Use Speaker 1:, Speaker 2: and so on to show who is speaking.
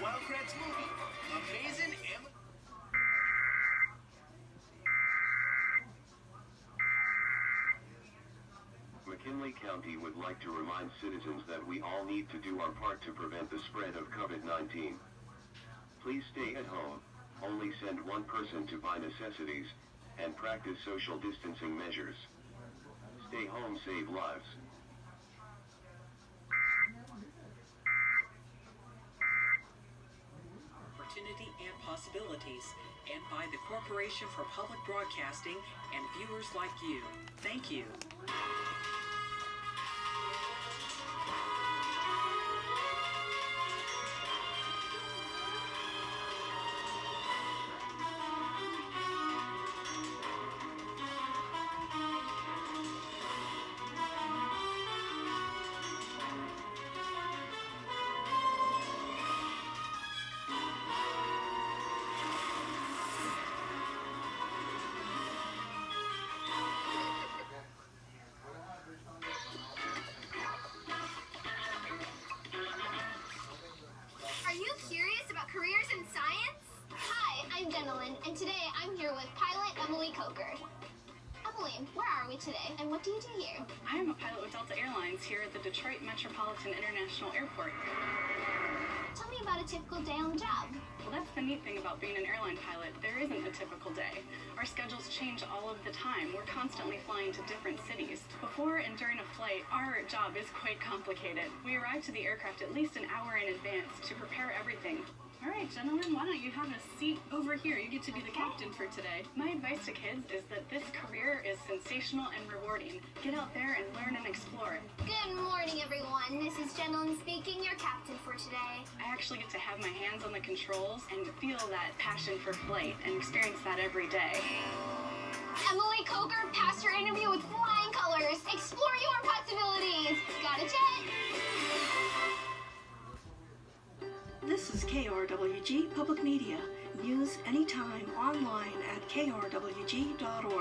Speaker 1: Wildcrats movie. Amazing Emma.
Speaker 2: McKinley County would like to remind citizens that we all need to do our part to prevent the spread of COVID-19. Please stay at home, only send one person to buy necessities, and practice social distancing measures. Stay home, save lives.
Speaker 3: Opportunity and possibilities, and by the Corporation for Public Broadcasting and viewers like you. Thank you.
Speaker 4: Are you curious about careers in science? Hi, I'm Jenilyn, and today I'm here with pilot Emily Coker. Emily, where are we today, and what do you do here?
Speaker 5: I'm a pilot with Delta Airlines here at the Detroit Metropolitan International Airport.
Speaker 4: Tell me about a typical day on the job.
Speaker 5: Well, that's the neat thing about being an airline pilot. There isn't a typical day. Our schedules change all of the time. We're constantly flying to different cities. Before and during a flight, our job is quite complicated. We arrive to the aircraft at least an hour in advance to prepare everything. All right, gentlemen, why don't you have a seat over here? You get to be the captain for today. My advice to kids is that this career is sensational and rewarding. Get out there and learn and explore.
Speaker 4: Good morning, everyone. This is Jenilyn speaking, your captain for today.
Speaker 5: I actually get to have my hands on the controls and feel that passion for flight and experience that every day.
Speaker 4: Emily Coker passed her interview with flying colors. Explore your possibilities. Got a jet?
Speaker 6: This is KRWG Public Media. News anytime online at krwg.org.